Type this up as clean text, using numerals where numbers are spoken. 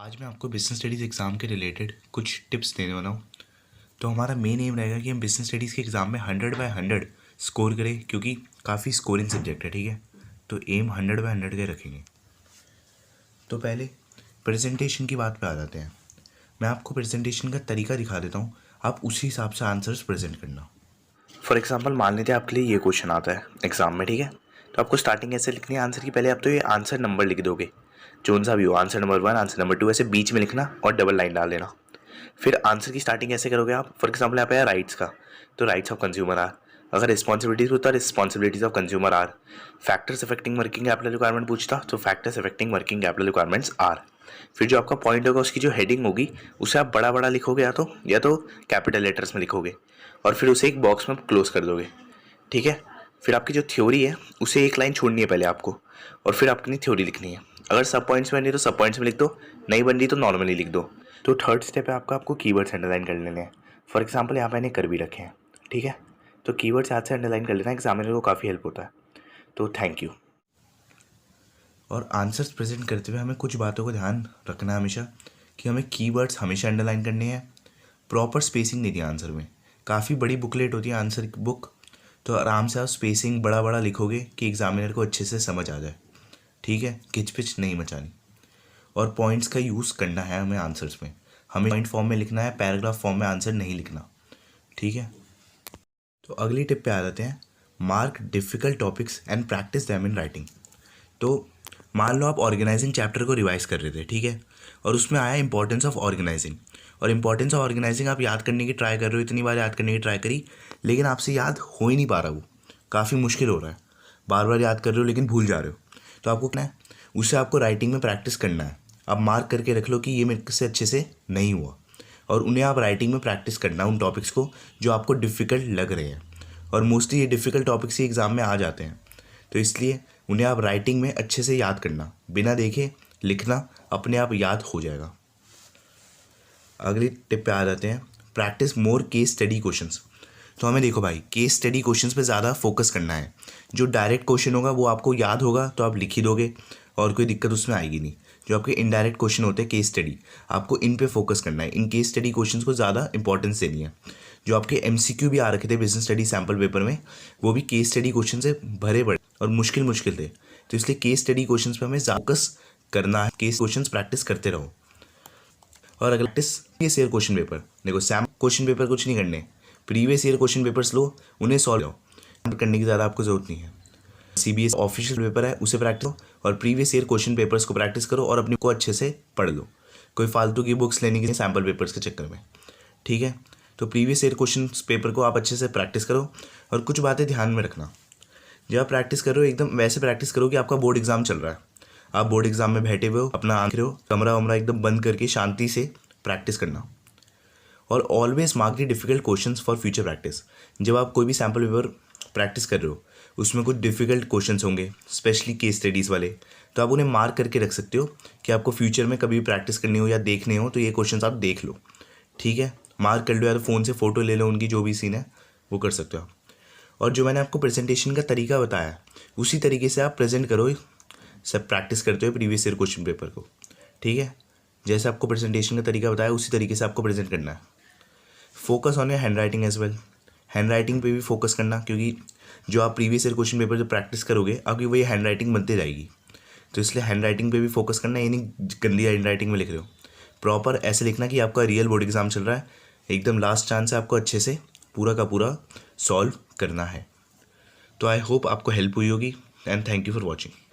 आज मैं आपको बिजनेस स्टडीज़ एग्ज़ाम के रिलेटेड कुछ टिप्स देने वाला हूँ। तो हमारा मेन एम रहेगा कि हम बिजनेस स्टडीज़ के एग्ज़ाम में 100/100 स्कोर करें, क्योंकि काफ़ी स्कोरिंग सब्जेक्ट है। ठीक है, तो एम 100/100 के रखेंगे। तो पहले प्रेजेंटेशन की बात पे आ जाते हैं। मैं आपको प्रेजेंटेशन का तरीका दिखा देता हूँ, आप उसी हिसाब से आंसर्स प्रेजेंट करना। फॉर एग्जाम्पल मान लेते हैं आपके लिए ये क्वेश्चन आता है एग्ज़ाम में। ठीक है, तो आपको स्टार्टिंग ऐसे लिखनी है आंसर की। पहले आप तो ये आंसर नंबर लिख दोगे, जो सा भी हो, आंसर नंबर 1, आंसर नंबर 2, ऐसे बीच में लिखना और डबल लाइन डाल देना। फिर आंसर की स्टार्टिंग ऐसे करोगे आप। फॉर एग्जाम्पल यहाँ पे है राइट्स का, तो राइट्स ऑफ कंज्यूमर आर। अगर रिस्पॉन्सिबिलिटीज होता है responsibilities of consumer are. Factors affecting working capital requirement पूछता तो factors affecting working capital requirements are. फिर जो आपका पॉइंट होगा उसकी जो हेडिंग होगी उसे आप बड़ा बड़ा लिखोगे, या तो कैपिटल लेटर्स में लिखोगे, और फिर उसे एक बॉक्स में क्लोज कर दोगे। ठीक है, फिर आपकी जो थ्योरी है उसे एक लाइन छोड़नी है पहले आपको, और फिर आपकी थ्योरी लिखनी है। अगर सब पॉइंट्स में बन रही तो सब पॉइंट्स में लिख दो, नहीं बन रही तो नॉर्मली लिख दो। तो थर्ड स्टेप है आपको कीवर्ड्स अंडरलाइन कर लेने हैं। फॉर एग्जांपल यहाँ पे मैंने कर भी रखे हैं। ठीक है, तो कीवर्ड्स याद से अंडरलाइन कर लेना, एग्जामिनर को काफ़ी हेल्प होता है। तो थैंक यू। और आंसर्स प्रेजेंट करते हुए हमें कुछ बातों को ध्यान रखना है हमेशा, कि हमें कीवर्ड्स हमेशा अंडरलाइन करने हैं। प्रॉपर स्पेसिंग नहीं थी आंसर में, काफ़ी बड़ी बुकलेट होती है आंसर की बुक, तो आराम से आप स्पेसिंग बड़ा बड़ा लिखोगे कि एग्जामिनर को अच्छे से समझ आ जाए। ठीक है, खिचपिच नहीं मचानी। और पॉइंट्स का यूज़ करना है हमें आंसर्स में, हमें पॉइंट फॉर्म में लिखना है, पैराग्राफ फॉर्म में आंसर नहीं लिखना। ठीक है, तो अगली टिप पे आ जाते हैं। Mark difficult topics and practice them in writing. तो मान लो आप ऑर्गेनाइजिंग चैप्टर को रिवाइज कर रहे थे। ठीक है, और उसमें आया इंपॉर्टेंस ऑफ ऑर्गेनाइजिंग, और इंपॉर्टेंस ऑफ ऑर्गेनाइजिंग आप याद करने की ट्राई कर रहे हो, इतनी बार याद करने की ट्राई करी, लेकिन आपसे याद हो ही नहीं पा रहा, वो काफ़ी मुश्किल हो रहा है, बार बार याद कर रहे हो लेकिन भूल जा रहे हो। तो आपको क्या है, उसे आपको राइटिंग में प्रैक्टिस करना है। आप मार्क करके रख लो कि ये मेरे से अच्छे से नहीं हुआ, और उन्हें आप राइटिंग में प्रैक्टिस करना, उन टॉपिक्स को जो आपको डिफ़िकल्ट लग रहे हैं। और मोस्टली ये डिफ़िकल्ट टॉपिक्स ही एग्ज़ाम में आ जाते हैं, तो इसलिए उन्हें आप राइटिंग में अच्छे से याद करना, बिना देखे लिखना, अपने आप याद हो जाएगा। अगली टिप पे आ जाते हैं। Practice more case study questions. तो हमें देखो भाई, केस स्टडी क्वेश्चंस पे ज़्यादा फोकस करना है। जो डायरेक्ट क्वेश्चन होगा वो आपको याद होगा तो आप लिख ही दोगे और कोई दिक्कत उसमें आएगी नहीं। जो आपके इनडायरेक्ट क्वेश्चन होते हैं केस स्टडी, आपको इन पे फोकस करना है। इन केस स्टडी क्वेश्चंस को ज़्यादा इंपॉर्टेंस देनी है। जो आपके MCQ भी आ रखे थे बिजनेस स्टडी सैम्पल पेपर में, वो भी केस स्टडी क्वेश्चन से भरे पड़े और मुश्किल मुश्किल थे। तो इसलिए केस स्टडी क्वेश्चन पे हमें फोकस करना है। केस क्वेश्चन प्रैक्टिस करते रहो। और अगर practice previous year question paper, देखो सैम क्वेश्चन पेपर कुछ नहीं करने, प्रीवियस ईयर क्वेश्चन पेपर्स लो, उन्हें सॉल्व करने की ज़्यादा आपको ज़रूरत नहीं है। CBSE ऑफिशियल पेपर है उसे प्रैक्टिस करो, और प्रीवियस ईयर क्वेश्चन पेपर्स को प्रैक्टिस करो, और अपने को अच्छे से पढ़ लो। कोई फालतू की बुक्स लेने की सैम्पल पेपर्स के चक्कर में। ठीक है, तो प्रीवियस ईयर क्वेश्चन पेपर को आप अच्छे से प्रैक्टिस करो। और कुछ बातें ध्यान में रखना, जब आप प्रैक्टिस करो एकदम वैसे प्रैक्टिस करो कि आपका बोर्ड एग्जाम चल रहा है, आप बोर्ड एग्जाम में बैठे हुए हो, अपना आंख रहे हो, कमरा वमरा एकदम बंद करके शांति से प्रैक्टिस करना। और always mark the difficult questions for future practice. जब आप कोई भी सैम्पल पेपर प्रैक्टिस कर रहे हो, उसमें कुछ डिफिकल्ट क्वेश्चंस होंगे, स्पेशली केस स्टडीज़ वाले, तो आप उन्हें मार्क करके रख सकते हो कि आपको फ्यूचर में कभी प्रैक्टिस करनी हो या देखने हो तो ये क्वेश्चंस आप देख लो। ठीक है, मार्क कर लो, या तो फ़ोन से फ़ोटो ले लो, उनकी जो भी सीन है वो कर सकते हो आप। और जो मैंने आपको प्रेजेंटेशन का तरीका बताया, उसी तरीके से आप प्रेजेंट करो, सब प्रैक्टिस करते हुए प्रीवियस ईयर क्वेश्चन पेपर को। ठीक है, जैसे आपको प्रेजेंटेशन का तरीका बताया उसी तरीके से आपको प्रेजेंट करना है। Focus on your handwriting as well. Handwriting पे भी फोकस करना, क्योंकि जो आप प्रीवियस ईयर क्वेश्चन पेपर जो प्रैक्टिस करोगे आपकी वही हैंड राइटिंग बनती जाएगी, तो इसलिए हैंड राइटिंग पे भी फोकस करना। ये नहीं गंदी हैंड राइटिंग में लिख रहे हो, प्रॉपर ऐसे लिखना कि आपका रियल बोर्ड एग्जाम चल रहा है, एकदम लास्ट चांस है आपको अच्छे से पूरा का पूरा सॉल्व करना है। तो आई होप आपको हेल्प हुई होगी, and thank you for watching.